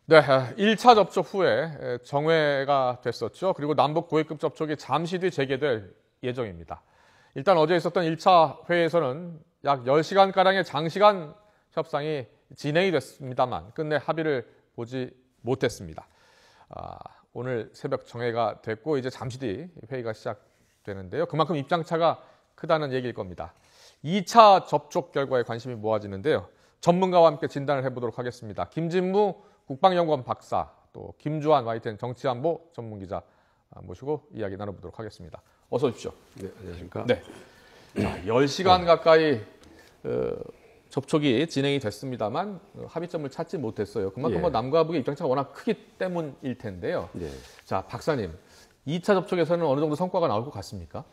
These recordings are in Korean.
네, 1차 접촉 후에 정회가 됐었죠. 그리고 남북 고위급 접촉이 잠시 뒤 재개될 예정입니다. 일단 어제 있었던 1차 회의에서는 약 10시간가량의 장시간 협상이 진행이 됐습니다만 끝내 합의를 보지 못했습니다. 오늘 새벽 정회가 됐고 이제 잠시 뒤 회의가 시작되는데요. 그만큼 입장차가 크다는 얘기일 겁니다. 2차 접촉 결과에 관심이 모아지는데요. 전문가와 함께 진단을 해보도록 하겠습니다. 김진무 국방연구원 박사, 또 김주환 YTN 정치안보 전문기자 모시고 이야기 나눠보도록 하겠습니다. 어서 오십시오. 네, 안녕하십니까. 네. 자, 10시간 가까이 접촉이 진행이 됐습니다만 합의점을 찾지 못했어요. 그만큼 뭐 남과 북의 입장차가 워낙 크기 때문일 텐데요. 자, 박사님, 2차 접촉에서는 어느 정도 성과가 나올 것 같습니까?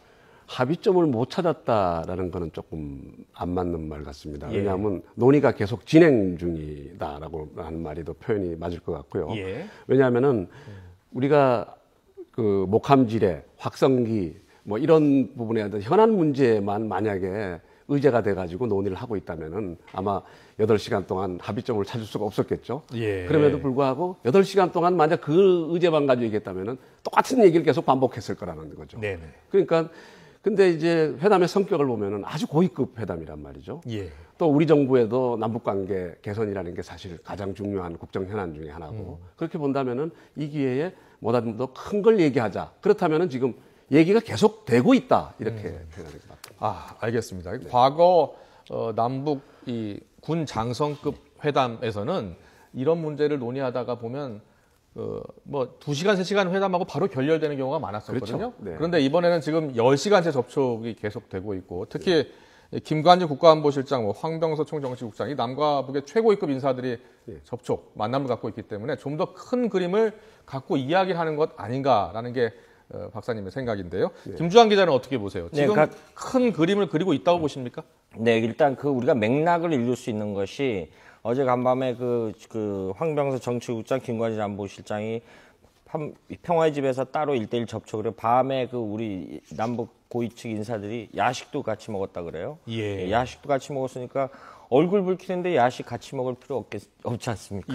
합의점을 못 찾았다라는 거는 조금 안 맞는 말 같습니다. 왜냐하면 논의가 계속 진행 중이다라고 하는 말이 더 표현이 맞을 것 같고요. 왜냐하면은 우리가 그 목함지뢰, 확성기 뭐 이런 부분에 대한 현안 문제만 만약에 의제가 돼가지고 논의를 하고 있다면은 아마 8시간 동안 합의점을 찾을 수가 없었겠죠. 그럼에도 불구하고 8시간 동안 만약 그 의제만 가지고 얘기했다면은 똑같은 얘기를 계속 반복했을 거라는 거죠. 그러니까 근데 이제 회담의 성격을 보면은 아주 고위급 회담이란 말이죠. 또 우리 정부에도 남북관계 개선이라는 게 사실 가장 중요한 국정 현안 중에 하나고 그렇게 본다면은 이 기회에 뭐다 더 큰 걸 얘기하자. 그렇다면은 지금 얘기가 계속 되고 있다 이렇게 표현하는 것 같습니다. 알겠습니다. 과거 남북 이 군 장성급 회담에서는 이런 문제를 논의하다가 보면 뭐 2시간, 3시간 회담하고 바로 결렬되는 경우가 많았었거든요. 그렇죠. 그런데 이번에는 지금 10시간째 접촉이 계속되고 있고 특히 김관진 국가안보실장, 황병서 총정치국장이 남과 북의 최고위급 인사들이 접촉, 만남을 갖고 있기 때문에 좀 더 큰 그림을 갖고 이야기를 하는 것 아닌가라는 게 박사님의 생각인데요. 김주환 기자는 어떻게 보세요? 지금 큰 그림을 그리고 있다고 보십니까? 네, 일단 우리가 맥락을 읽을 수 있는 것이 어제 간밤에 황병서 정치국장, 김관진 안보실장이 평화의 집에서 따로 1대1 접촉을 해요. 밤에 우리 남북 고위측 인사들이 야식도 같이 먹었다 그래요. 야식도 같이 먹었으니까 얼굴 붉히는데 야식 같이 먹을 필요 없지 않습니까?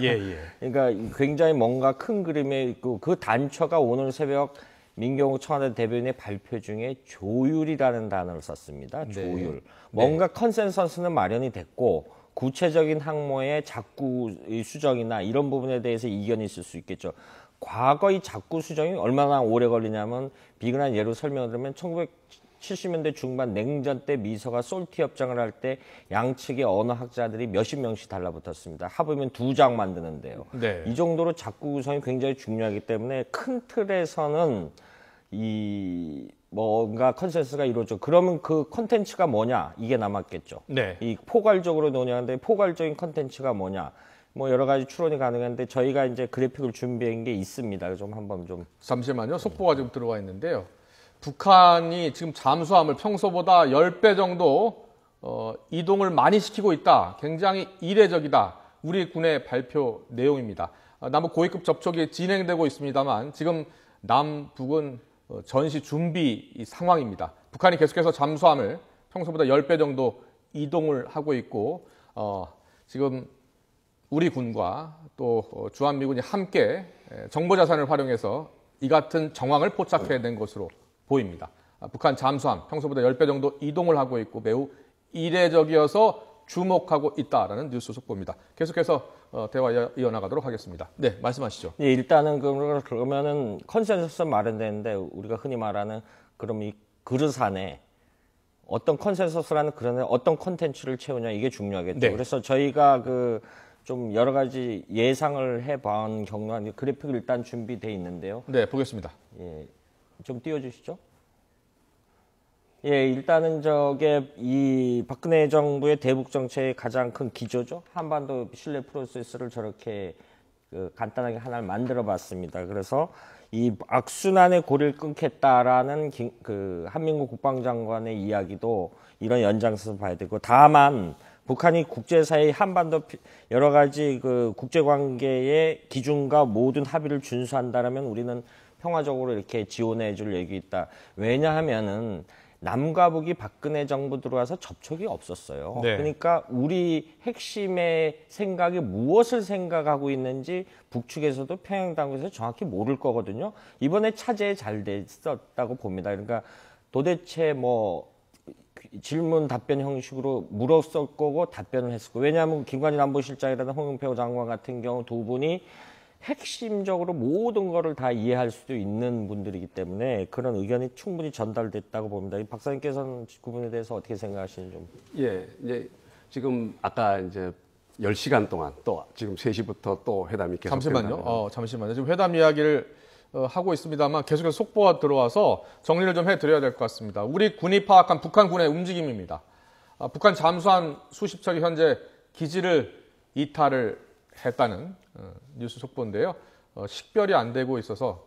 그러니까 굉장히 뭔가 큰 그림에 있고 그 단초가 오늘 새벽 민경욱 청와대 대변인의 발표 중에 조율이라는 단어를 썼습니다. 조율. 뭔가 컨센서스는 마련이 됐고 구체적인 항모의 작구 수정이나 이런 부분에 대해서 이견이 있을 수 있겠죠. 과거 이 작구 수정이 얼마나 오래 걸리냐면 비근한 예로 설명을 드리면 1970년대 중반 냉전 때 미소가 솔티 협정을 할 때 양측의 언어학자들이 몇십 명씩 달라붙었습니다. 합의면 2장 만드는데요. 이 정도로 작구 구성이 굉장히 중요하기 때문에 큰 틀에서는 이 뭔가 컨센서스가 이루어져. 그러면 그 컨텐츠가 뭐냐? 이게 남았겠죠. 이 포괄적으로 논의하는데 포괄적인 컨텐츠가 뭐냐? 뭐 여러 가지 추론이 가능한데 저희가 이제 그래픽을 준비한 게 있습니다. 좀 한번 좀 잠시만요. 속보가 좀 들어와 있는데요. 북한이 지금 잠수함을 평소보다 10배 정도 이동을 많이 시키고 있다. 굉장히 이례적이다. 우리 군의 발표 내용입니다. 남북 고위급 접촉이 진행되고 있습니다만 지금 남북은 전시 준비 상황입니다. 북한이 계속해서 잠수함을 평소보다 10배 정도 이동을 하고 있고 지금 우리 군과 또 주한미군이 함께 정보자산을 활용해서 이 같은 정황을 포착해낸 것으로 보입니다. 북한 잠수함 평소보다 10배 정도 이동을 하고 있고 매우 이례적이어서 주목하고 있다라는 뉴스 속보입니다. 계속해서 대화 이어나가도록 하겠습니다. 네, 말씀하시죠. 일단은 그러면은 컨센서스 마련되는데 우리가 흔히 말하는 그럼 이 그릇 안에 어떤 컨센서스라는 그릇에 어떤 콘텐츠를 채우냐 이게 중요하겠죠. 그래서 저희가 좀 여러 가지 예상을 해본 경우는 그래픽이 일단 준비돼 있는데요. 네, 보겠습니다. 좀 띄워주시죠. 일단은 이 박근혜 정부의 대북 정책의 가장 큰 기조죠. 한반도 신뢰 프로세스를 저렇게 간단하게 하나를 만들어-봤습니다. 그래서 이 악순환의 고리를 끊겠다라는 한민국 국방장관의 이야기도 이런 연장선에서 봐야 되고, 다만 북한이 국제사회 한반도 여러 가지 국제관계의 기준과 모든 합의를 준수한다면 우리는 평화적으로 이렇게 지원해 줄 얘기 있다. 왜냐하면은 남과 북이 박근혜 정부 들어와서 접촉이 없었어요. 네. 그러니까 우리 핵심의 생각이 무엇을 생각하고 있는지 북측에서도 평양당국에서 정확히 모를 거거든요. 이번에 차제에 잘 됐었다고 봅니다. 그러니까 도대체 뭐 질문 답변 형식으로 물었을 거고 답변을 했을 거고. 왜냐하면 김관진 안보실장이라든 홍영표 장관 같은 경우 두 분이 핵심적으로 모든 거를 다 이해할 수도 있는 분들이기 때문에 그런 의견이 충분히 전달됐다고 봅니다. 이 박사님께서는 그 부분에 대해서 어떻게 생각하시는지 좀. 예, 이제 지금 아까 이제 10시간 동안 또 지금 3시부터 또 회담이 계속 잠시만요. 잠시만요. 지금 회담 이야기를 하고 있습니다만 계속해서 속보가 들어와서 정리를 좀 해드려야 될 것 같습니다. 우리 군이 파악한 북한군의 움직임입니다. 북한 잠수함 수십 척이 현재 기지를 이탈을 했다는 뉴스 속보인데요. 식별이 안 되고 있어서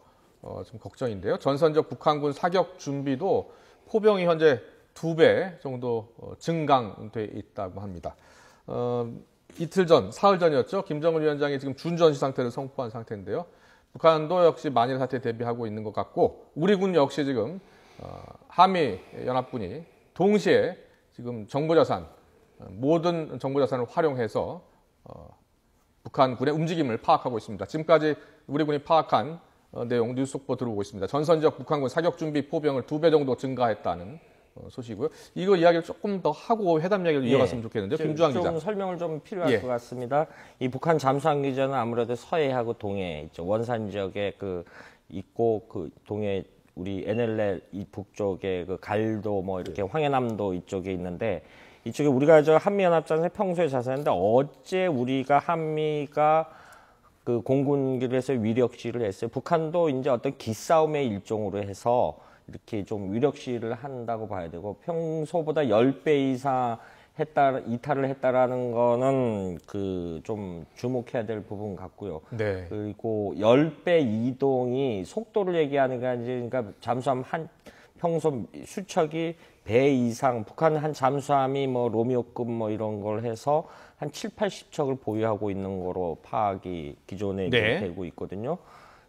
좀 걱정인데요. 전선적 북한군 사격 준비도 포병이 현재 2배 정도 증강돼 있다고 합니다. 이틀 전, 사흘 전이었죠. 김정은 위원장이 지금 준전시 상태를 선포한 상태인데요. 북한도 역시 만일 사태에 대비하고 있는 것 같고 우리 군 역시 지금 한미 연합군이 동시에 지금 정보자산, 모든 정보자산을 활용해서 북한군의 움직임을 파악하고 있습니다. 지금까지 우리 군이 파악한 내용 뉴스 속보 들어오고 있습니다. 전선지역 북한군 사격 준비 포병을 2배 정도 증가했다는 소식이고요. 이거 이야기를 조금 더 하고 회담 이야기를 이어갔으면 좋겠는데요. 김주환 기자. 좀 설명을 좀 필요할 것 같습니다. 이 북한 잠수함 기지는 아무래도 서해하고 동해 있죠. 원산 지역에 그 있고 그 동해 우리 NLL 이 북쪽에 그 갈도 뭐 이렇게 황해남도 이쪽에 있는데 이쪽에 우리가 저 한미연합장에서 평소에 자세했는데 어제 우리가 한미가 그 공군기에서 위력시를 했어요. 북한도 이제 어떤 기싸움의 일종으로 해서 이렇게 좀 위력시를 한다고 봐야 되고 평소보다 10배 이상 이탈을 했다라는 거는 그 좀 주목해야 될 부분 같고요. 네. 그리고 10배 이동이 속도를 얘기하는 게 아니라 그러니까 잠수함 평소 수척이 배 이상 북한 한 잠수함이 뭐 로미오급 뭐 이런 걸 해서 한 7, 80척을 보유하고 있는 거로 파악이 기존에 되고 있거든요.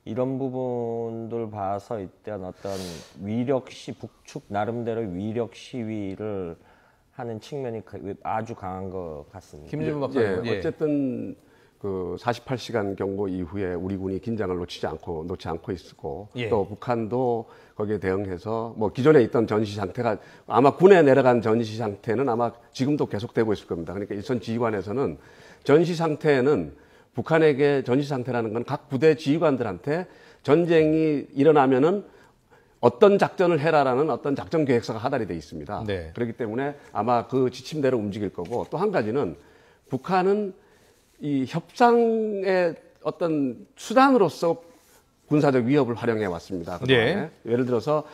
이런 부분들 봐서 일단 어떤 위력시 북측 나름대로 위력 시위를 하는 측면이 아주 강한 것 같습니다. 김진우 박사님. 어쨌든 그 48시간 경보 이후에 우리 군이 긴장을 놓지 않고 있고 또 북한도 거기에 대응해서 뭐 기존에 있던 전시 상태가 아마 군에 내려간 전시 상태는 아마 지금도 계속되고 있을 겁니다. 그러니까 일선 지휘관에서는 전시 상태는 북한에게 전시 상태라는 건 각 부대 지휘관들한테 전쟁이 일어나면은 어떤 작전을 해라라는 어떤 작전 계획서가 하달이 돼 있습니다. 네. 그렇기 때문에 아마 그 지침대로 움직일 거고 또 한 가지는 북한은 이 협상의 어떤 수단으로서 군사적 위협을 활용해 왔습니다. 그동안에. 예를 들어서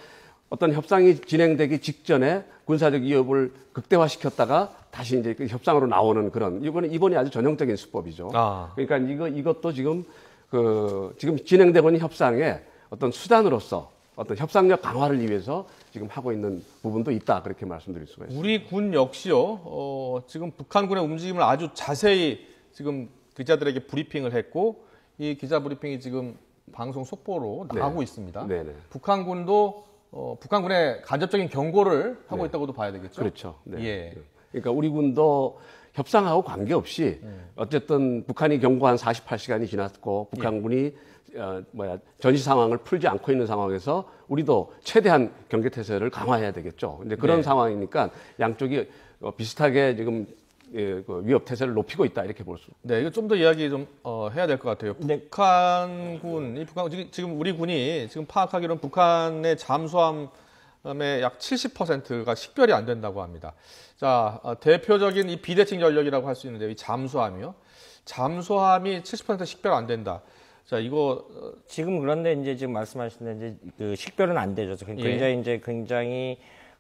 어떤 협상이 진행되기 직전에 군사적 위협을 극대화시켰다가 다시 이제 그 협상으로 나오는 그런 이번이 아주 전형적인 수법이죠. 그러니까 이것도 지금 지금 진행되고 있는 협상의 어떤 수단으로서 어떤 협상력 강화를 위해서 지금 하고 있는 부분도 있다 그렇게 말씀드릴 수가 있습니다. 우리 군 역시요. 지금 북한군의 움직임을 아주 자세히 지금 기자들에게 브리핑을 했고 이 기자 브리핑이 지금 방송 속보로 나가고 있습니다. 네네. 북한군도 북한군의 간접적인 경고를 하고 있다고도 봐야 되겠죠? 그렇죠. 네. 그러니까 우리 군도 협상하고 관계없이 어쨌든 북한이 경고한 48시간이 지났고 북한군이 전시 상황을 풀지 않고 있는 상황에서 우리도 최대한 경계태세를 강화해야 되겠죠. 이제 그런 상황이니까 양쪽이 비슷하게 지금 위협 태세를 높이고 있다 이렇게 볼 수. 네, 이거 좀 더 이야기 좀 해야 될 것 같아요. 북한군이 지금 우리 군이 지금 파악하기로는 북한의 잠수함의 약 70%가 식별이 안 된다고 합니다. 자, 대표적인 이 비대칭 전력이라고 할 수 있는데 이 잠수함이 70% 식별 안 된다. 자, 이거 지금 그런데 이제 지금 말씀하신 이제 그 식별은 안 되죠. 굉장히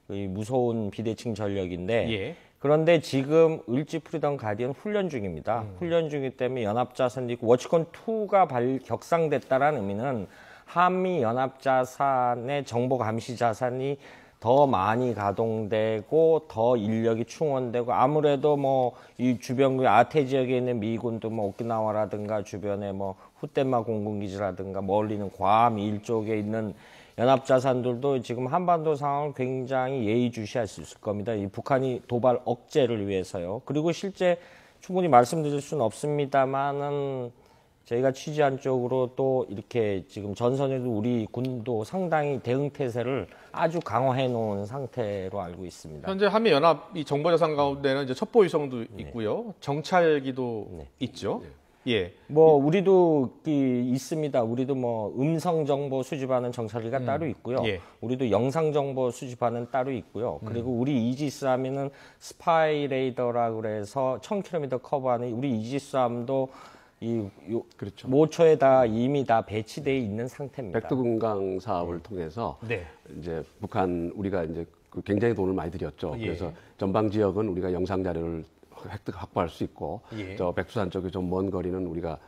무서운 비대칭 전력인데. 그런데 지금 을지 프리덤 가디언 훈련 중입니다. 훈련 중이기 때문에 연합자산도 있고 워치콘2가 격상됐다라는 의미는 한미 연합자산의 정보 감시 자산이 더 많이 가동되고 더 인력이 충원되고 아무래도 뭐 이 주변 아태 지역에 있는 미군도 뭐 오키나와라든가 주변에 뭐 후텐마 공군기지라든가 멀리는 괌 일쪽에 있는 연합자산들도 지금 한반도 상황을 굉장히 예의주시할 수 있을 겁니다. 이 북한이 도발 억제를 위해서요. 그리고 실제 충분히 말씀드릴 수는 없습니다만은 저희가 취재한 쪽으로 또 이렇게 지금 전선에도 우리 군도 상당히 대응 태세를 아주 강화해 놓은 상태로 알고 있습니다. 현재 한미 연합 이 정보자산 가운데는 이제 첩보 위성도 있고요, 정찰기도 있죠. 예. 뭐 우리도 있습니다. 우리도 뭐 음성 정보 수집하는 정찰기가 따로 있고요. 예. 우리도 영상 정보 수집하는 따로 있고요. 그리고 우리 이지스함에는 스파이 레이더라고 그래서 1000km 커버하는 우리 이지스함도 그렇죠. 모처에 다 이미 다 배치되어 있는 상태입니다. 백두금강 사업을 통해서 네. 이제 북한 우리가 이제 굉장히 돈을 많이 들였죠. 예. 그래서 전방 지역은 우리가 영상 자료를 확보할 수 있고, 예. 저 백두산 쪽에 좀 먼 거리는 우리가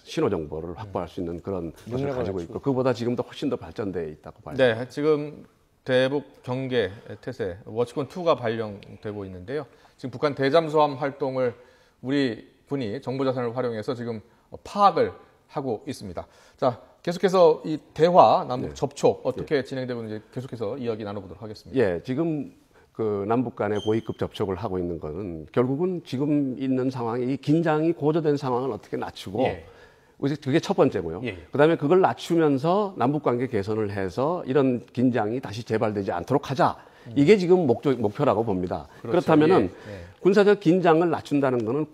신호 정보를 확보할 수 있는 그런 것을 가지고 있고, 그보다 지금도 훨씬 더 발전돼 있다고 봐요. 네, 지금 대북 경계 태세 워치권 2가 발령되고 있는데요. 지금 북한 대잠수함 활동을 우리 군이 정보자산을 활용해서 지금 파악을 하고 있습니다. 자, 계속해서 이 대화 남북 접촉 어떻게 진행되고 있는지 계속해서 이야기 나눠보도록 하겠습니다. 예, 지금 그 남북 간의 고위급 접촉을 하고 있는 것은 결국은 지금 있는 상황이 이 긴장이 고조된 상황을 어떻게 낮추고, 예. 그게 첫 번째고요. 예. 그다음에 그걸 낮추면서 남북 관계 개선을 해서 이런 긴장이 다시 재발되지 않도록 하자. 이게 지금 목표라고 봅니다. 그렇죠. 그렇다면은 예. 군사적 긴장을 낮춘다는 거는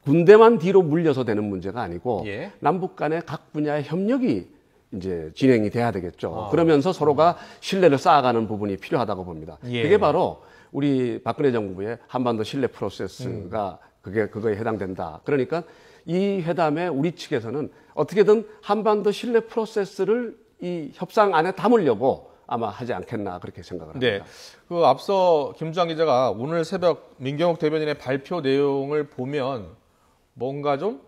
군대만 뒤로 물려서 되는 문제가 아니고, 예. 남북 간의 각 분야의 협력이 이제 진행이 돼야 되겠죠. 그러면서 서로가 신뢰를 쌓아가는 부분이 필요하다고 봅니다. 예. 그게 바로 우리 박근혜 정부의 한반도 신뢰 프로세스가 그거에 해당된다. 그러니까 이 회담에 우리 측에서는 어떻게든 한반도 신뢰 프로세스를 이 협상 안에 담으려고 아마 하지 않겠나 그렇게 생각을 합니다. 네. 그 앞서 김주환 기자가 오늘 새벽 민경욱 대변인의 발표 내용을 보면 뭔가 좀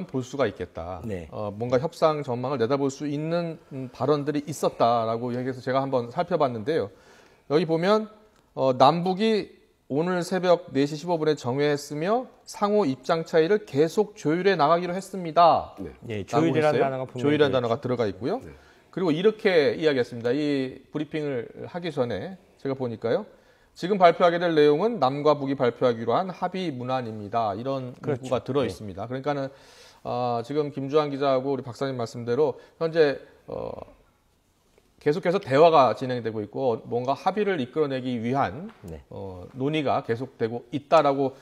볼 수가 있겠다. 네. 뭔가 협상 전망을 내다볼 수 있는 발언들이 있었다라고 얘기해서 제가 한번 살펴봤는데요. 여기 보면 남북이 오늘 새벽 4시 15분에 정회했으며 상호 입장 차이를 계속 조율해 나가기로 했습니다. 네. 예, 조율이라는 단어가 분명히 조율이라는 들어있죠. 단어가 들어가 있고요. 그리고 이렇게 이야기했습니다. 이 브리핑을 하기 전에 제가 보니까요. 지금 발표하게 될 내용은 남과 북이 발표하기로 한 합의 문안입니다. 이런 문구가 들어 있습니다. 그러니까는 지금 김주환 기자하고 우리 박사님 말씀대로 현재 계속해서 대화가 진행되고 있고 뭔가 합의를 이끌어내기 위한 논의가 계속되고 있다라고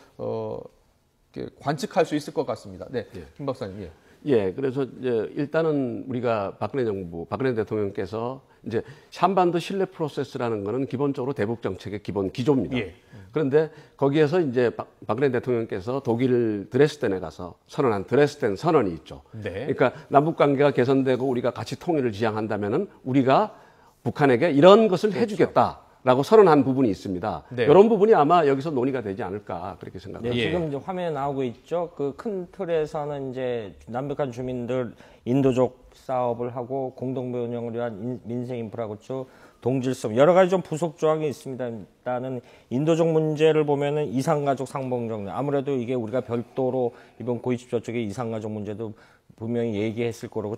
이렇게 관측할 수 있을 것 같습니다. 네, 김 박사님. 예. 예, 그래서 이제 일단은 우리가 박근혜 대통령께서 이제 한반도 신뢰 프로세스라는 거는 기본적으로 대북 정책의 기본 기조입니다. 예. 그런데 거기에서 이제 박근혜 대통령께서 독일 드레스덴에 가서 선언한 드레스덴 선언이 있죠. 네. 그러니까 남북 관계가 개선되고 우리가 같이 통일을 지향한다면은 우리가 북한에게 이런 것을 해주겠다. 라고 선언한 부분이 있습니다. 네. 이런 부분이 아마 여기서 논의가 되지 않을까 그렇게 생각합니다. 네, 지금 이제 화면에 나오고 있죠. 그 큰 틀에서는 이제 남북한 주민들 인도적 사업을 하고 공동부 운영을 위한 민생 인프라 구축, 동질성 여러 가지 좀 부속 조항이 있습니다. 일단은 인도적 문제를 보면은 이산가족 상봉정 아무래도 이게 우리가 별도로 이번 고위급 저쪽에 이산가족 문제도 분명히 얘기했을 거라고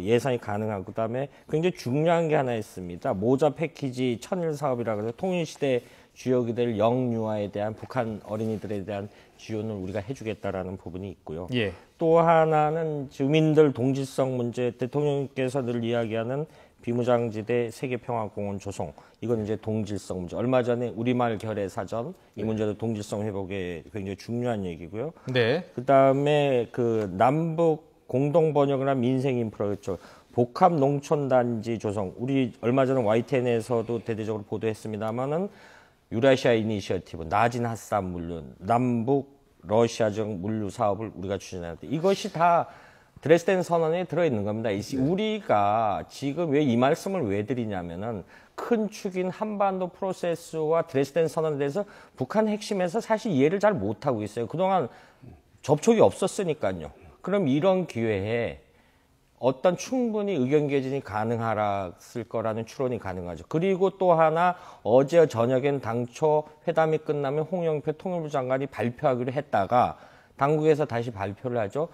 예상이 가능하고 그다음에 굉장히 중요한 게 하나 있습니다. 모자 패키지 천일 사업이라고 해서 통일시대 주역이 될 영유아에 대한 북한 어린이들에 대한 지원을 우리가 해주겠다라는 부분이 있고요. 예. 또 하나는 주민들 동질성 문제 대통령께서 늘 이야기하는 비무장지대 세계평화공원 조성 이건 이제 동질성 문제. 얼마 전에 우리말 결의 사전 이 문제도 동질성 회복에 굉장히 중요한 얘기고요. 네. 그다음에 그 남북 공동 번역이나 민생 인프라였죠. 복합 농촌단지 조성. 우리 얼마 전에 YTN에서도 대대적으로 보도했습니다만은 유라시아 이니셔티브, 낮은 핫산 물류, 남북 러시아적 물류 사업을 우리가 추진하는데 이것이 다 드레스덴 선언에 들어있는 겁니다. 우리가 지금 왜 이 말씀을 왜 드리냐면은 큰 축인 한반도 프로세스와 드레스덴 선언에 대해서 북한 핵심에서 사실 이해를 잘 못하고 있어요. 그동안 접촉이 없었으니까요. 그럼 이런 기회에 어떤 충분히 의견 개진이 가능했을 거라는 추론이 가능하죠. 그리고 또 하나 어제 저녁엔 당초 회담이 끝나면 홍영표 통일부 장관이 발표하기로 했다가 당국에서 다시 발표를 하죠.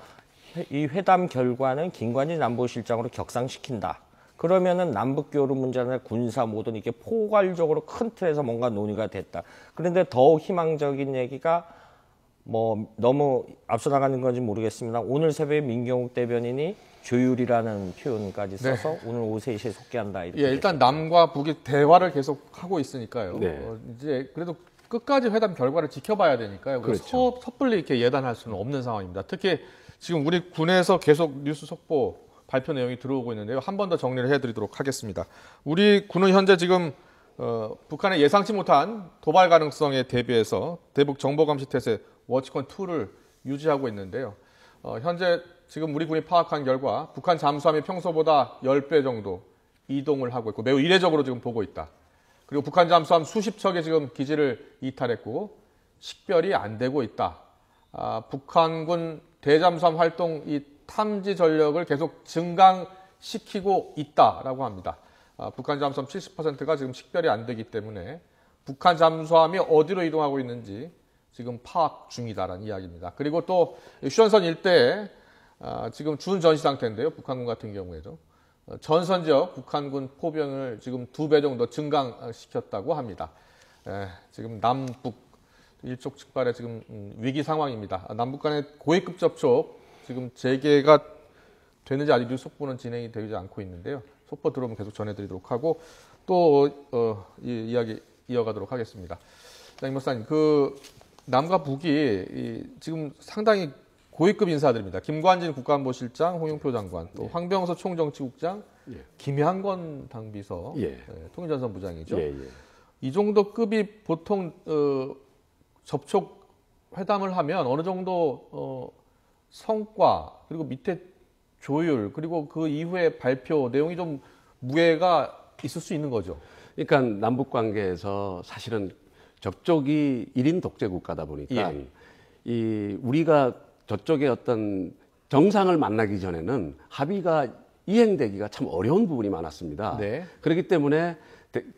이 회담 결과는 김관진 안보실장으로 격상시킨다. 그러면은 남북교류 문제나 군사 모든 이렇게 포괄적으로 큰 틀에서 뭔가 논의가 됐다. 그런데 더욱 희망적인 얘기가 뭐 너무 앞서 나가는 건지 모르겠습니다. 오늘 새벽에 민경욱 대변인이 조율이라는 표현까지 써서 네. 오늘 오후 3시에 속개한다. 이렇게 예, 일단 남과 북이 대화를 계속 하고 있으니까요. 네. 이제 그래도 끝까지 회담 결과를 지켜봐야 되니까요. 그렇죠. 섣불리 이렇게 예단할 수는 없는 상황입니다. 특히 지금 우리 군에서 계속 뉴스 속보 발표 내용이 들어오고 있는데요. 한 번 더 정리를 해드리도록 하겠습니다. 우리 군은 현재 지금 북한의 예상치 못한 도발 가능성에 대비해서 대북 정보감시태세 워치컨 2를 유지하고 있는데요. 현재 지금 우리 군이 파악한 결과 북한 잠수함이 평소보다 10배 정도 이동을 하고 있고 매우 이례적으로 지금 보고 있다. 그리고 북한 잠수함 수십 척이 지금 기지를 이탈했고 식별이 안 되고 있다. 북한군 대잠수함 활동 이 탐지 전력을 계속 증강시키고 있다라고 합니다. 북한 잠수함 70%가 지금 식별이 안 되기 때문에 북한 잠수함이 어디로 이동하고 있는지 지금 파악 중이다라는 이야기입니다. 그리고 또 휴전선 일대에 지금 준전시 상태인데요. 북한군 같은 경우에도 전선 지역 북한군 포병을 지금 2배 정도 증강시켰다고 합니다. 지금 남북 일촉즉발의 지금 위기 상황입니다. 남북 간의 고위급 접촉 지금 재개가 되는지 아직 뉴스 속보는 진행이 되지 않고 있는데요. 속보 들어오면 계속 전해드리도록 하고 또 이 이야기 이어가도록 하겠습니다. 자, 임 목사님, 그 남과 북이 지금 상당히 고위급 인사들입니다. 김관진 국가안보실장, 홍영표 장관, 또 황병서 총정치국장, 김향건 당비서, 통일전선부장이죠. 이 정도 급이 보통 접촉 회담을 하면 어느 정도 성과 그리고 밑에 조율 그리고 그 이후에 발표 내용이 좀 무게가 있을 수 있는 거죠. 그러니까 남북 관계에서 사실은 저쪽이 1인 독재 국가다 보니까 이 우리가 저쪽의 어떤 정상을 만나기 전에는 합의가 이행되기가 참 어려운 부분이 많았습니다. 네. 그렇기 때문에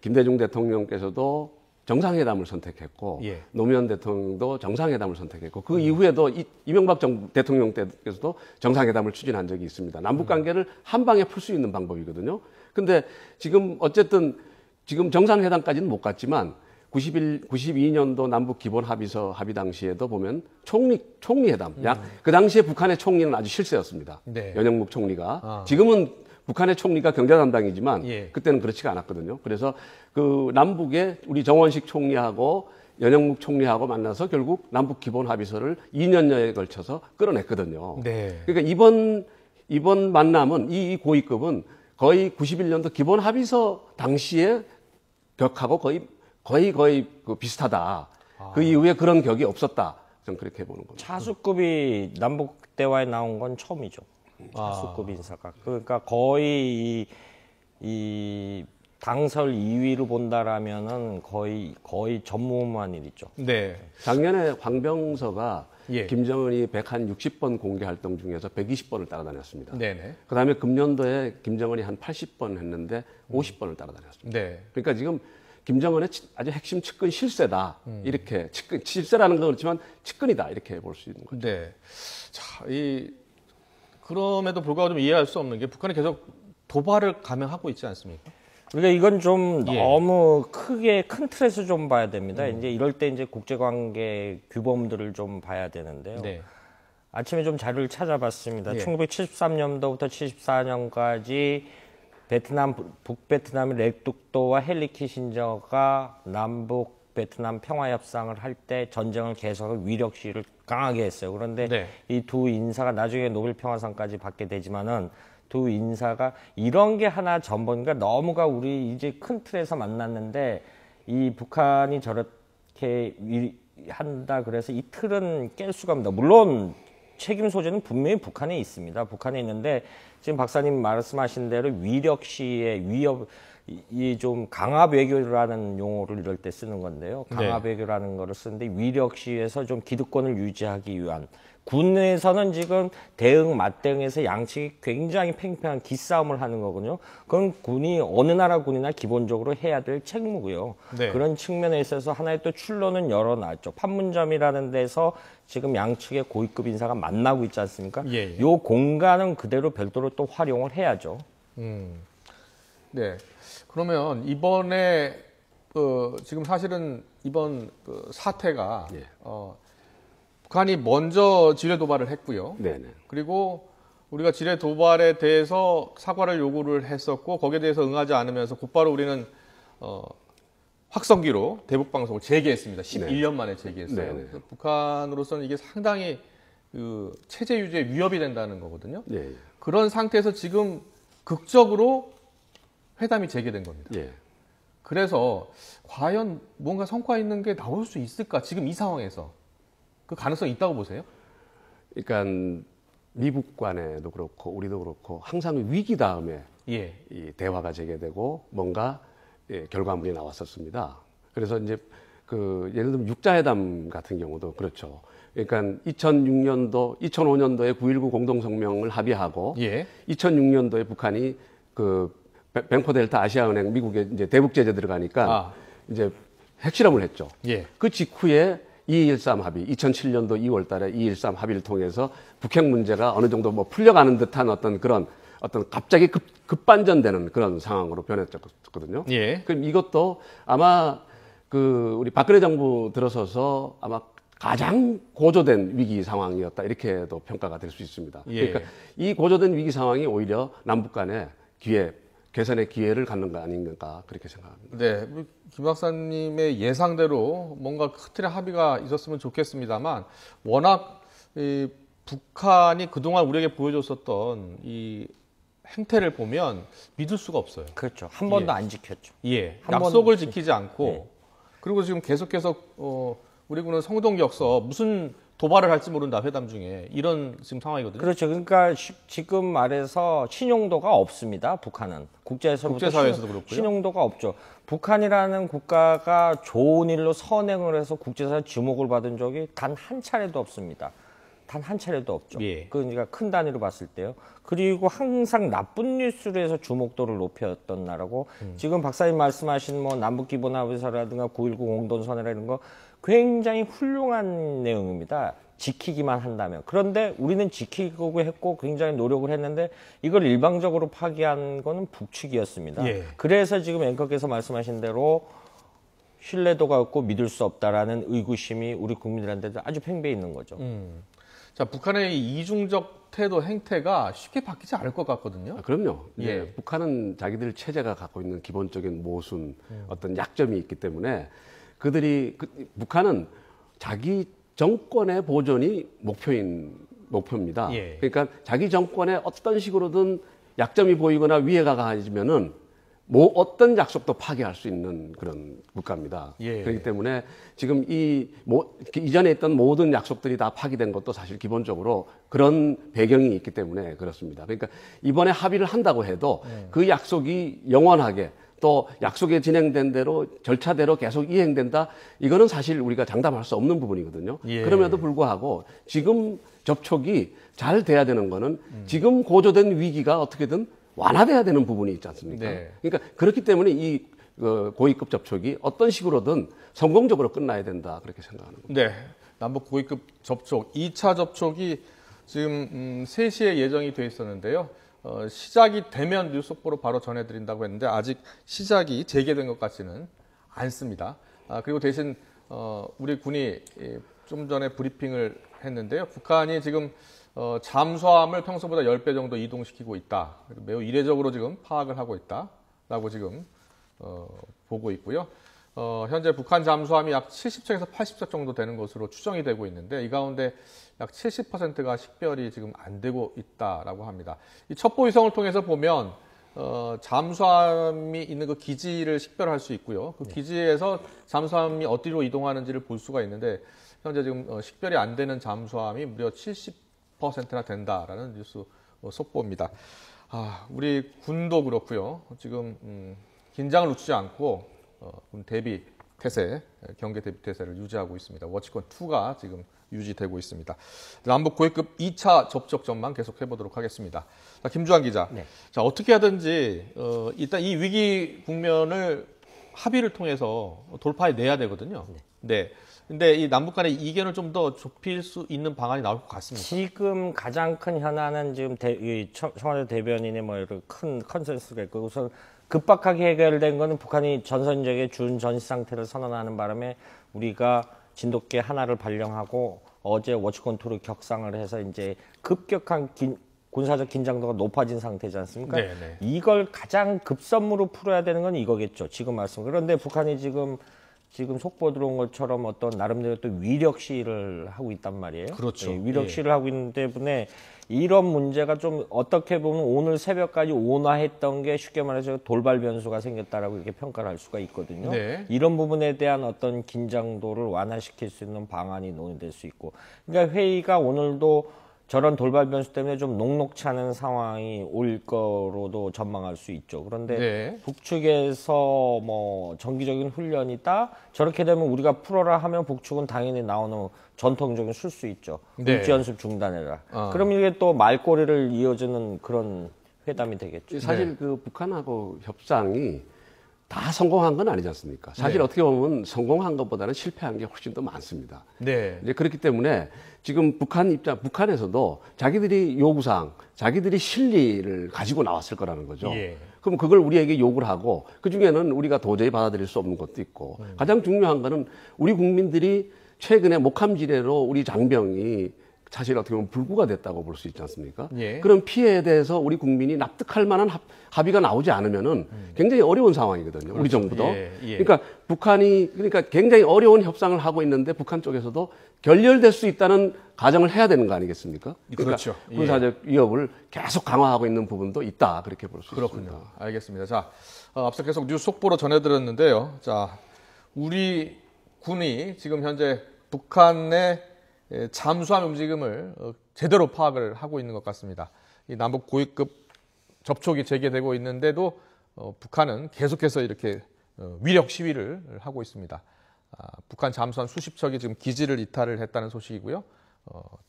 김대중 대통령께서도 정상회담을 선택했고 노무현 대통령도 정상회담을 선택했고 그 이후에도 이명박 대통령 때께서도 정상회담을 추진한 적이 있습니다. 남북 관계를 한 방에 풀 수 있는 방법이거든요. 근데 지금 어쨌든 지금 정상회담까지는 못 갔지만 92년도 남북 기본 합의서 합의 당시에도 보면 총리회담. 그 당시에 북한의 총리는 아주 실세였습니다. 연영묵 총리가. 지금은 북한의 총리가 경제 담당이지만 그때는 그렇지가 않았거든요. 그래서 그 남북의 우리 정원식 총리하고 연영묵 총리하고 만나서 결국 남북 기본 합의서를 2년여에 걸쳐서 끌어냈거든요. 그러니까 이번 만남은 이 고위급은 거의 91년도 기본 합의서 당시에 격하고 거의 그 비슷하다. 그 이후에 그런 격이 없었다. 저는 그렇게 보는 겁니다. 차수급이 남북 대화에 나온 건 처음이죠. 차수급 인사가. 그러니까 거의 이 당설 2위로 본다라면은 거의 전무후무한 일이죠. 작년에 황병서가 김정은이 160번 공개 활동 중에서 120번을 따라다녔습니다. 그다음에 금년도에 김정은이 한 80번 했는데 50번을 따라다녔습니다. 그러니까 지금 김정은의 아주 핵심 측근 실세다. 이렇게 실세라는 건 그렇지만 측근이다. 이렇게 볼 수 있는 거죠. 자, 그럼에도 불구하고 좀 이해할 수 없는 게 북한이 계속 도발을 감행하고 있지 않습니까? 그러니까 이건 좀 너무 크게 큰 틀에서 좀 봐야 됩니다. 이제 이럴 때 이제 국제관계 규범들을 좀 봐야 되는데요. 아침에 좀 자료를 찾아봤습니다. 1973년도부터 74년까지 북베트남의 렉둑도와 헨리 키신저가 남북 베트남 평화협상을 할 때 전쟁을 계속하고 위력 시위를 강하게 했어요. 그런데 이 두 인사가 나중에 노벨 평화상까지 받게 되지만은 두 인사가 이런 게 하나 전번인가 너무가 우리 이제 큰 틀에서 만났는데 이 북한이 저렇게 한다 그래서 이 틀은 깰 수가 없습니다. 물론 책임 소재는 분명히 북한에 있습니다. 북한에 있는데 지금 박사님 말씀하신 대로 위력 시위의 위협 이 좀 강압 외교라는 용어를 이럴 때 쓰는 건데요. 강압 네. 외교라는 거를 쓰는데 위력 시위에서 좀 기득권을 유지하기 위한 군내에서는 지금 대응 맞대응에서 양측이 굉장히 팽팽한 기싸움을 하는 거거든요. 그건 군이 어느 나라 군이나 기본적으로 해야 될 책무고요. 네. 그런 측면에 있어서 하나의 또 출로는 열어놨죠. 판문점이라는 데서 지금 양측의 고위급 인사가 만나고 있지 않습니까? 예, 예. 요 공간은 그대로 별도로 또 활용을 해야죠. 네. 그러면 이번에 지금 사실은 이번 사태가 예. 북한이 먼저 지뢰 도발을 했고요. 네네. 그리고 우리가 지뢰 도발에 대해서 사과를 요구를 했었고 거기에 대해서 응하지 않으면서 곧바로 우리는 확성기로 대북 방송을 재개했습니다. 11년 만에 재개했어요. 네네. 그래서 북한으로서는 이게 상당히 그 체제 유지에 위협이 된다는 거거든요. 예. 그런 상태에서 지금 극적으로 회담이 재개된 겁니다. 예. 그래서 과연 뭔가 성과 있는 게 나올 수 있을까? 지금 이 상황에서 그 가능성이 있다고 보세요? 그러니까 미국 간에도 그렇고 우리도 그렇고 항상 위기 다음에 예. 이 대화가 재개되고 뭔가 결과물이 나왔었습니다. 그래서 이제 그 예를 들면 육자회담 같은 경우도 그렇죠. 그러니까 2006년도, 2005년도에 9.19 공동성명을 합의하고 예. 2006년도에 북한이 그 뱅코델타 아시아은행 미국에 이제 대북 제재 들어가니까 이제 핵실험을 했죠. 예. 그 직후에 2.13 합의, 2007년도 2월 달에 2.13 합의를 통해서 북핵 문제가 어느 정도 뭐 풀려가는 듯한 어떤 갑자기 급반전되는 그런 상황으로 변했었거든요. 예. 그럼 이것도 아마 그 우리 박근혜 정부 들어서서 아마 가장 고조된 위기 상황이었다 이렇게도 평가가 될 수 있습니다. 예. 그러니까 이 고조된 위기 상황이 오히려 남북 간의 개선의 기회를 갖는 거 아닌가 그렇게 생각합니다. 네, 김 박사님의 예상대로 뭔가 큰 틀의 합의가 있었으면 좋겠습니다만 워낙 이 북한이 그동안 우리에게 보여줬었던 이 행태를 보면 믿을 수가 없어요. 그렇죠. 한 번도 안 지켰죠. 예, 한 약속을 번도 지키지 않고 예. 그리고 지금 계속해서 우리 군은 성동격서 무슨 도발을 할지 모른다 회담 중에 이런 지금 상황이거든요. 그렇죠. 그러니까 지금 말해서 신용도가 없습니다. 북한은 국제사회에서도 그렇고요. 신용도가 없죠. 북한이라는 국가가 좋은 일로 선행을 해서 국제사회 주목을 받은 적이 단 한 차례도 없습니다. 단 한 차례도 없죠. 예. 그러니까 큰 단위로 봤을 때요. 그리고 항상 나쁜 뉴스로 해서 주목도를 높였던 나라고 지금 박사님 말씀하신 뭐 남북기본합의서라든가 9.19 공동선언이라는 거 굉장히 훌륭한 내용입니다. 지키기만 한다면. 그런데 우리는 지키고 했고 굉장히 노력을 했는데 이걸 일방적으로 파기한 거는 북측이었습니다. 예. 그래서 지금 앵커께서 말씀하신 대로 신뢰도가 없고 믿을 수 없다라는 의구심이 우리 국민들한테도 아주 팽배해 있는 거죠. 자, 북한의 이 이중적 태도 행태가 쉽게 바뀌지 않을 것 같거든요. 그럼요. 예. 북한은 자기들 체제가 갖고 있는 기본적인 모순, 어떤 약점이 있기 때문에 북한은 자기 정권의 보존이 목표입니다. 예. 그러니까 자기 정권에 어떤 식으로든 약점이 보이거나 위해가 가해지면은 어떤 약속도 파기할 수 있는 그런 국가입니다. 예. 그렇기 때문에 지금 이전에 있던 모든 약속들이 다 파기된 것도 사실 기본적으로 그런 배경이 있기 때문에 그렇습니다. 그러니까 이번에 합의를 한다고 해도 그 약속이 영원하게 또 약속에 진행된 대로 절차대로 계속 이행된다. 이거는 사실 우리가 장담할 수 없는 부분이거든요. 예. 그럼에도 불구하고 지금 접촉이 잘 돼야 되는 거는 지금 고조된 위기가 어떻게든 완화돼야 되는 부분이 있지 않습니까? 네. 그러니까 그렇기 때문에 이 고위급 접촉이 어떤 식으로든 성공적으로 끝나야 된다 그렇게 생각하는 겁니다. 네, 남북 고위급 접촉 2차 접촉이 지금 3시에 예정이 돼 있었는데요. 시작이 되면 뉴스 속보로 바로 전해드린다고 했는데 아직 시작이 재개된 것 같지는 않습니다. 그리고 대신 우리 군이 좀 전에 브리핑을 했는데요. 북한이 지금 잠수함을 평소보다 10배 정도 이동시키고 있다. 매우 이례적으로 지금 파악을 하고 있다라고 지금 보고 있고요. 현재 북한 잠수함이 약 70척에서 80척 정도 되는 것으로 추정이 되고 있는데 이 가운데 약 70%가 식별이 지금 안 되고 있다라고 합니다. 이 첩보위성을 통해서 보면 잠수함이 있는 그 기지를 식별할 수 있고요. 그 기지에서 잠수함이 어디로 이동하는지를 볼 수가 있는데 현재 지금 식별이 안 되는 잠수함이 무려 70%나 된다라는 뉴스 속보입니다. 우리 군도 그렇고요. 지금 긴장을 늦추지 않고 대비 태세, 경계 대비 태세를 유지하고 있습니다. 워치권 2가 지금 유지되고 있습니다. 남북 고위급 2차 접촉 전망 계속 해보도록 하겠습니다. 자, 김주환 기자. 네. 자, 어떻게 하든지 일단 이 위기 국면을 합의를 통해서 돌파해내야 되거든요. 네. 근데 이 남북 간의 이견을 좀 더 좁힐 수 있는 방안이 나올 것 같습니다. 지금 가장 큰 현안은 지금 청와대 대변인의 뭐 이런 큰 컨센서스가 있고 우선 급박하게 해결된 거는 북한이 전선적의 준 전시 상태를 선언하는 바람에 우리가 진돗개 하나를 발령하고 어제 워치권 2로 격상을 해서 이제 급격한 군사적 긴장도가 높아진 상태지 않습니까? 네네. 이걸 가장 급선무로 풀어야 되는 건 이거겠죠. 지금 말씀. 그런데 북한이 지금 속보 들어온 것처럼 어떤 나름대로 또 위력 시위를 하고 있단 말이에요. 그렇죠. 네, 위력 시위를 하고 있는 때문에 이런 문제가 좀 어떻게 보면 오늘 새벽까지 온화했던 게 쉽게 말해서 돌발 변수가 생겼다라고 이렇게 평가를 할 수가 있거든요. 네. 이런 부분에 대한 어떤 긴장도를 완화시킬 수 있는 방안이 논의될 수 있고. 그러니까 회의가 오늘도 저런 돌발 변수 때문에 좀 녹록치 않은 상황이 올 거로도 전망할 수 있죠. 그런데 네. 북측에서 뭐 정기적인 훈련이 있다? 저렇게 되면 우리가 풀어라 하면 북측은 당연히 나오는 전통적인 술수 있죠. 네. 육지연습 중단해라. 그럼 이게 또 말꼬리를 이어주는 그런 회담이 되겠죠. 사실 네. 그 북한하고 협상이 다 성공한 건 아니지 않습니까? 사실 네. 어떻게 보면 성공한 것보다는 실패한 게 훨씬 더 많습니다. 네. 이제 그렇기 때문에 지금 북한에서도 자기들이 요구사항, 자기들이 실리를 가지고 나왔을 거라는 거죠. 예. 그럼 그걸 우리에게 요구를 하고 그 중에는 우리가 도저히 받아들일 수 없는 것도 있고 가장 중요한 거는 우리 국민들이 최근에 목함지뢰로 우리 장병이 사실 어떻게 보면 불구가 됐다고 볼 수 있지 않습니까? 예. 그런 피해에 대해서 우리 국민이 납득할 만한 합의가 나오지 않으면은 굉장히 어려운 상황이거든요. 우리 정부도. 예, 예. 그러니까 북한이 굉장히 어려운 협상을 하고 있는데 북한 쪽에서도 결렬될 수 있다는 가정을 해야 되는 거 아니겠습니까? 그러니까 그렇죠. 군사적 위협을 계속 강화하고 있는 부분도 있다. 그렇게 볼 수 있습니다. 그렇군요. 알겠습니다. 자, 앞서 계속 뉴스 속보로 전해드렸는데요. 자, 우리 군이 지금 현재 북한의 잠수함 움직임을 제대로 파악을 하고 있는 것 같습니다. 이 남북 고위급 접촉이 재개되고 있는데도 북한은 계속해서 이렇게 위력 시위를 하고 있습니다. 북한 잠수함 수십 척이 지금 기지를 이탈을 했다는 소식이고요.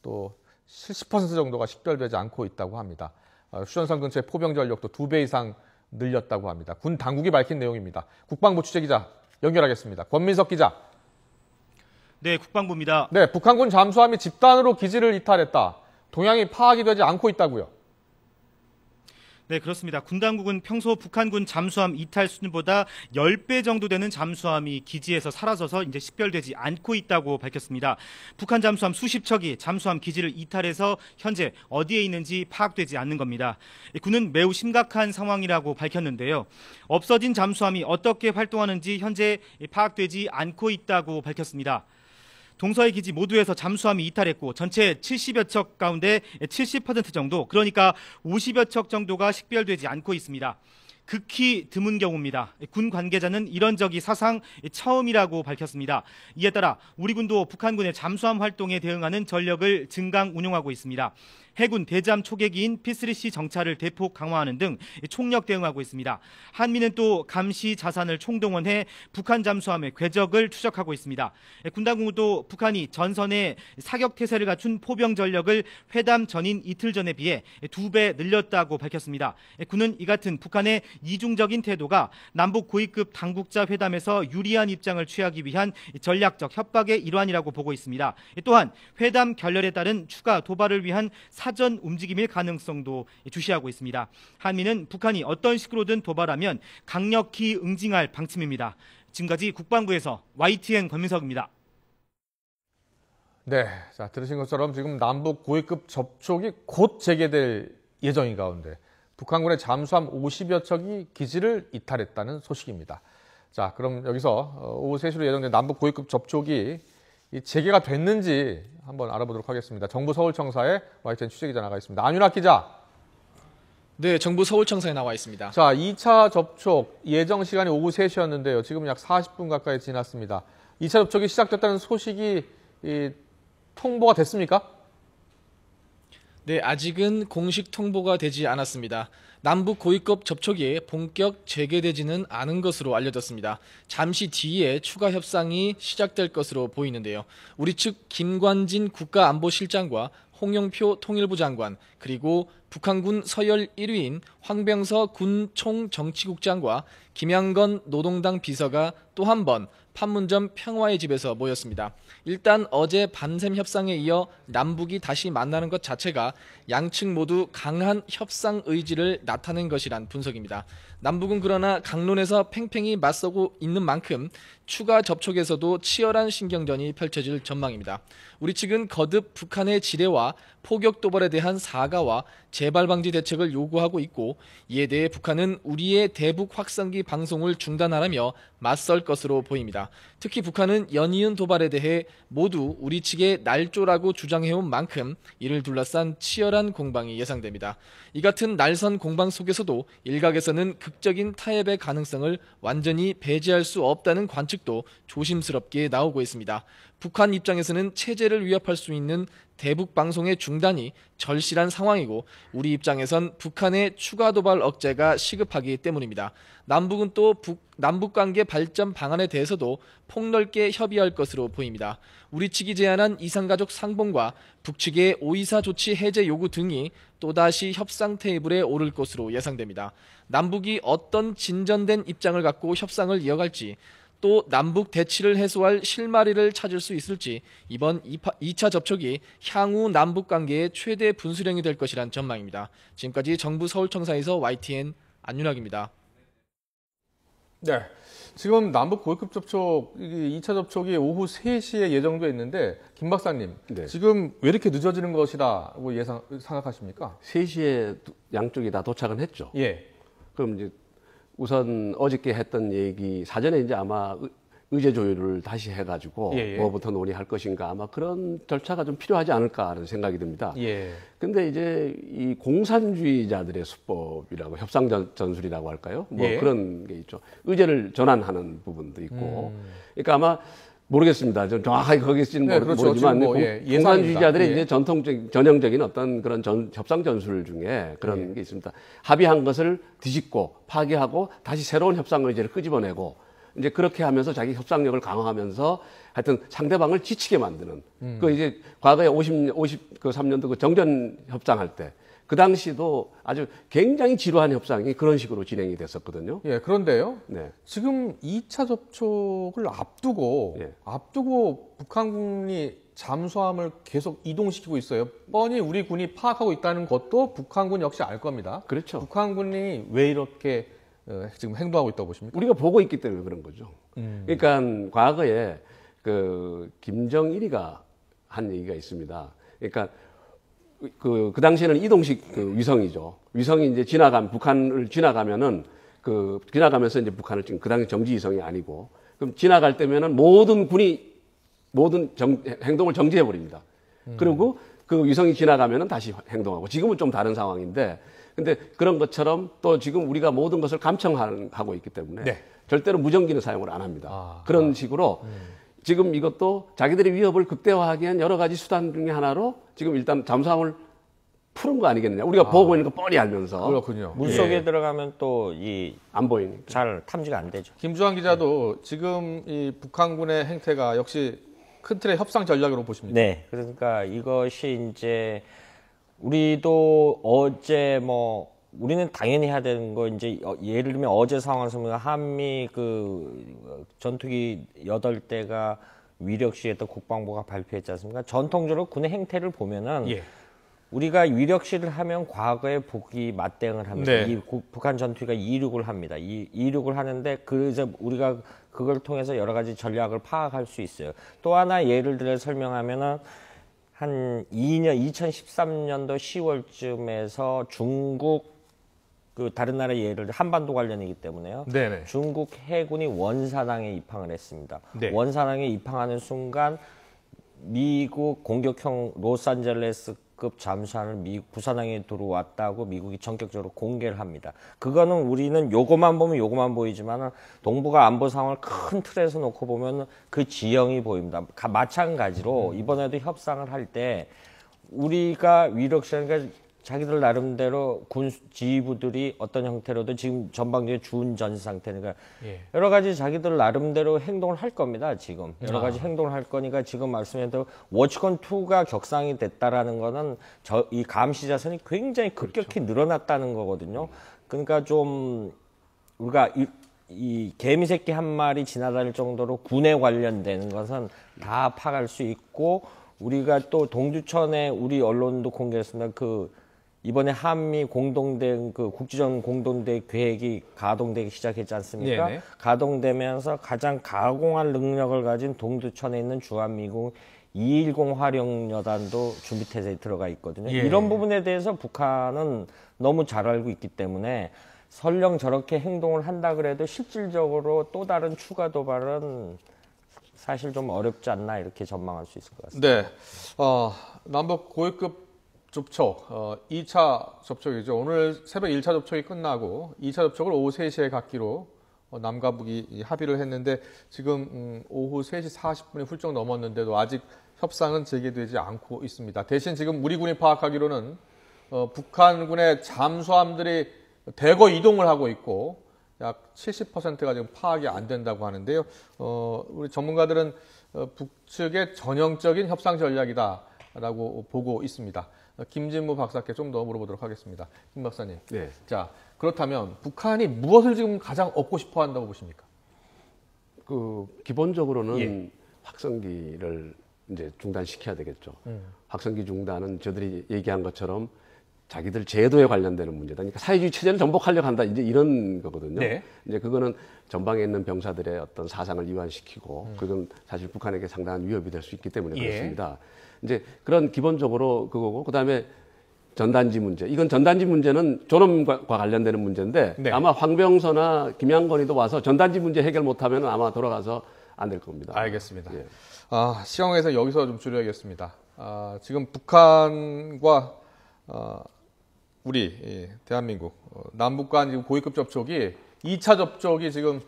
또 70% 정도가 식별되지 않고 있다고 합니다. 휴전선 근처의 포병 전력도 2배 이상 늘렸다고 합니다. 군 당국이 밝힌 내용입니다. 국방부 취재기자 연결하겠습니다. 권민석 기자. 네, 국방부입니다. 네, 북한군 잠수함이 집단으로 기지를 이탈했다. 동향이 파악이 되지 않고 있다고요. 네, 그렇습니다. 군 당국은 평소 북한군 잠수함 이탈 수준보다 10배 정도 되는 잠수함이 기지에서 사라져서 이제 식별되지 않고 있다고 밝혔습니다. 북한 잠수함 수십 척이 잠수함 기지를 이탈해서 현재 어디에 있는지 파악되지 않는 겁니다. 군은 매우 심각한 상황이라고 밝혔는데요. 없어진 잠수함이 어떻게 활동하는지 현재 파악되지 않고 있다고 밝혔습니다. 동서해 기지 모두에서 잠수함이 이탈했고 전체 70여 척 가운데 70% 정도, 그러니까 50여 척 정도가 식별되지 않고 있습니다. 극히 드문 경우입니다. 군 관계자는 이런 적이 사상 처음이라고 밝혔습니다. 이에 따라 우리 군도 북한군의 잠수함 활동에 대응하는 전력을 증강 운용하고 있습니다. 해군 대잠 초계기인 P3C 정찰을 대폭 강화하는 등 총력 대응하고 있습니다. 한미는 또 감시 자산을 총동원해 북한 잠수함의 궤적을 추적하고 있습니다. 군 당국도 북한이 전선에 사격 태세를 갖춘 포병 전력을 회담 전인 이틀 전에 비해 2배 늘렸다고 밝혔습니다. 군은 이 같은 북한의 이중적인 태도가 남북 고위급 당국자 회담에서 유리한 입장을 취하기 위한 전략적 협박의 일환이라고 보고 있습니다. 또한 회담 결렬에 따른 추가 도발을 위한 사전 움직임일 가능성도 주시하고 있습니다. 한미는 북한이 어떤 식으로든 도발하면 강력히 응징할 방침입니다. 지금까지 국방부에서 YTN 권민석입니다. 네, 자 들으신 것처럼 지금 남북 고위급 접촉이 곧 재개될 예정인 가운데 북한군의 잠수함 50여 척이 기지를 이탈했다는 소식입니다. 자, 그럼 여기서 오후 3시로 예정된 남북 고위급 접촉이 재개가 됐는지 한번 알아보도록 하겠습니다. 정부 서울청사에 YTN 취재기자 나가 있습니다. 안윤학 기자. 네, 정부 서울청사에 나와 있습니다. 자, 2차 접촉 예정 시간이 오후 3시였는데요. 지금 약 40분 가까이 지났습니다. 2차 접촉이 시작됐다는 소식이 통보가 됐습니까? 네, 아직은 공식 통보가 되지 않았습니다. 남북 고위급 접촉이 본격 재개되지는 않은 것으로 알려졌습니다. 잠시 뒤에 추가 협상이 시작될 것으로 보이는데요. 우리 측 김관진 국가안보실장과 홍영표 통일부 장관, 그리고 북한군 서열 1위인 황병서 군 총정치국장과 김양건 노동당 비서가 또 한 번 판문점 평화의 집에서 모였습니다. 일단 어제 밤샘 협상에 이어 남북이 다시 만나는 것 자체가 양측 모두 강한 협상 의지를 나타낸 것이란 분석입니다. 남북은 그러나 강론에서 팽팽히 맞서고 있는 만큼 추가 접촉에서도 치열한 신경전이 펼쳐질 전망입니다. 우리 측은 거듭 북한의 지뢰와 포격 도발에 대한 사과와 재발 방지 대책을 요구하고 있고, 이에 대해 북한은 우리의 대북 확성기 방송을 중단하라며 맞설 것으로 보입니다. 특히 북한은 연이은 도발에 대해 모두 우리 측의 날조라고 주장해온 만큼 이를 둘러싼 치열한 공방이 예상됩니다. 이 같은 날선 공방 속에서도 일각에서는 극적인 타협의 가능성을 완전히 배제할 수 없다는 관측도 조심스럽게 나오고 있습니다. 북한 입장에서는 체제를 위협할 수 있는 대북 방송의 중단이 절실한 상황이고, 우리 입장에선 북한의 추가 도발 억제가 시급하기 때문입니다. 남북은 또 남북관계 발전 방안에 대해서도 폭넓게 협의할 것으로 보입니다. 우리 측이 제안한 이산가족 상봉과 북측의 5.24 조치 해제 요구 등이 또다시 협상 테이블에 오를 것으로 예상됩니다. 남북이 어떤 진전된 입장을 갖고 협상을 이어갈지, 또 남북 대치를 해소할 실마리를 찾을 수 있을지, 이번 2차 접촉이 향후 남북 관계의 최대 분수령이 될 것이란 전망입니다. 지금까지 정부 서울청사에서 YTN 안윤학입니다. 네, 지금 남북 고위급 접촉, 2차 접촉이 오후 3시에 예정돼 있는데, 김 박사님, 네. 지금 왜 이렇게 늦어지는 것이라고 생각하십니까? 3시에 양쪽이 다 도착은 했죠. 예. 그럼 이제 우선 어저께 했던 얘기, 사전에 이제 아마 의제 조율을 다시 해가지고 뭐부터 논의할 것인가, 아마 그런 절차가 좀 필요하지 않을까 하는 생각이 듭니다. 예. 근데 이제 이 공산주의자들의 수법이라고, 협상 전술이라고 할까요? 뭐 예. 그런 게 있죠. 의제를 전환하는 부분도 있고. 그러니까 아마 모르겠습니다. 좀 정확하게 거기서는 네, 그렇죠. 모르지만 뭐, 공산주의자들의 예. 이제 전형적인 어떤 그런 협상 전술 중에 그런 게 있습니다. 합의한 것을 뒤집고 파괴하고 다시 새로운 협상 의제를 끄집어내고, 이제 그렇게 하면서 자기 협상력을 강화하면서 하여튼 상대방을 지치게 만드는. 그 이제 과거에 53년도 그 정전 협상할 때, 그 당시도 아주 굉장히 지루한 협상이 그런 식으로 진행이 됐었거든요. 예, 그런데요. 네. 지금 2차 접촉을 앞두고 북한군이 잠수함을 계속 이동시키고 있어요. 뻔히 우리 군이 파악하고 있다는 것도 북한군 역시 알 겁니다. 그렇죠. 북한군이 왜 이렇게 지금 행동하고 있다고 보십니까? 우리가 보고 있기 때문에 그런 거죠. 그러니까 과거에 그 김정일이가 한 얘기가 있습니다. 그러니까 그 당시에는 이동식 그 위성이죠. 위성이 이제 북한을 지나가면은 지나가면서 이제 북한을 지금 그 당시 정지 위성이 아니고, 그럼 지나갈 때면은 모든 군이 행동을 정지해 버립니다. 그리고 그 위성이 지나가면은 다시 행동하고, 지금은 좀 다른 상황인데, 근데 그런 것처럼 또 지금 우리가 모든 것을 감청하고 있기 때문에 절대로 무전기는 사용을 안 합니다. 그런 식으로 지금 이것도 자기들의 위협을 극대화하기 위한 여러 가지 수단 중에 하나로 지금 일단 잠수함을 푸는 거 아니겠느냐. 우리가 보고 있는 거 뻔히 알면서. 그렇군요. 물속에 들어가면 또 안 보이니까. 잘 탐지가 안 되죠. 김주환 기자도 지금 이 북한군의 행태가 역시 큰 틀의 협상 전략으로 보십니까? 네. 그러니까 이것이 이제 우리도 어제 우리는 당연히 해야 되는 거, 이제 예를 들면 어제 상황에서 한미 그 전투기 8대가 위력 시했던 국방부가 발표했지 않습니까? 전통적으로 군의 행태를 보면은 우리가 위력 시를 하면 과거에 북이 맞대응을 합니다. 네. 북한 전투기가 이륙을 합니다. 이륙을 하는데 그래서 우리가 그걸 통해서 여러 가지 전략을 파악할 수 있어요. 또 하나 예를 들어 설명하면은 한 2013년도 10월쯤에서 중국 다른 나라 예를 한반도 관련이기 때문에요. 네네. 중국 해군이 원산항에 입항을 했습니다. 네. 원산항에 입항하는 순간 미국 공격형 로스앤젤레스급 잠수함을 부산항에 들어왔다고 미국이 전격적으로 공개를 합니다. 그거는 우리는 요거만 보면 요거만 보이지만 동북아 안보 상황을 큰 틀에서 놓고 보면 그 지형이 보입니다. 마찬가지로 이번에도 협상을 할 때 우리가 위력시하니까 자기들 나름대로 군 지휘부들이 어떤 형태로도 지금 전방위에 준 전시 상태니까 여러 가지 자기들 나름대로 행동을 할 겁니다. 지금 여러 가지 행동을 할 거니까 지금 말씀해도 워치건 2가 격상이 됐다라는 거는 이 감시 자산이 굉장히 급격히 늘어났다는 거거든요. 그러니까 좀 우리가 이 개미 새끼 한 마리 지나다닐 정도로 군에 관련되는 것은 다 파악할 수 있고 우리가 또 동두천에 우리 언론도 공개했습니다. 이번에 한미 공동대 국지전 공동대 계획이 가동되기 시작했지 않습니까? 네네. 가동되면서 가장 가공할 능력을 가진 동두천에 있는 주한미군 210 화력여단도 준비태세에 들어가 있거든요. 이런 부분에 대해서 북한은 너무 잘 알고 있기 때문에 설령 저렇게 행동을 한다 그래도 실질적으로 또 다른 추가 도발은 사실 좀 어렵지 않나 이렇게 전망할 수 있을 것 같습니다. 네, 남북 고위급 접촉, 2차 접촉이죠. 오늘 새벽 1차 접촉이 끝나고 2차 접촉을 오후 3시에 갖기로 남과 북이 합의를 했는데 지금 오후 3시 40분이 훌쩍 넘었는데도 아직 협상은 재개되지 않고 있습니다. 대신 지금 우리 군이 파악하기로는 북한군의 잠수함들이 대거 이동을 하고 있고 약 70%가 지금 파악이 안 된다고 하는데요. 우리 전문가들은 북측의 전형적인 협상 전략이다라고 보고 있습니다. 김진무 박사께 좀 더 물어보도록 하겠습니다. 김 박사님. 네. 자, 그렇다면 북한이 무엇을 지금 가장 얻고 싶어 한다고 보십니까? 기본적으로는 확성기를 이제 중단시켜야 되겠죠. 확성기 중단은 저들이 얘기한 것처럼 자기들 제도에 관련되는 문제다. 그러니까 사회주의 체제를 전복하려고 한다. 이제 이런 거거든요. 네. 이제 그거는 전방에 있는 병사들의 어떤 사상을 이완시키고 그건 사실 북한에게 상당한 위협이 될 수 있기 때문에 그렇습니다. 이제 그런 기본적으로 그거고 그다음에 전단지 문제. 이건 전단지 문제는 존엄과 관련되는 문제인데 아마 황병서나 김양건이도 와서 전단지 문제 해결 못하면 아마 돌아가서 안 될 겁니다. 알겠습니다. 시간에서 여기서 좀 줄여야겠습니다. 지금 북한과 우리 대한민국 남북 간 지금 고위급 접촉이 2차 접촉이 지금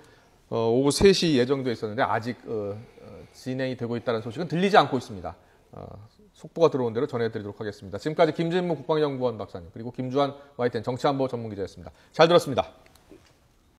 오후 3시 예정돼 있었는데 아직 진행이 되고 있다는 소식은 들리지 않고 있습니다. 속보가 들어온 대로 전해드리도록 하겠습니다. 지금까지 김진무 국방연구원 박사님 그리고 김주환 YTN 정치안보 전문기자였습니다. 잘 들었습니다.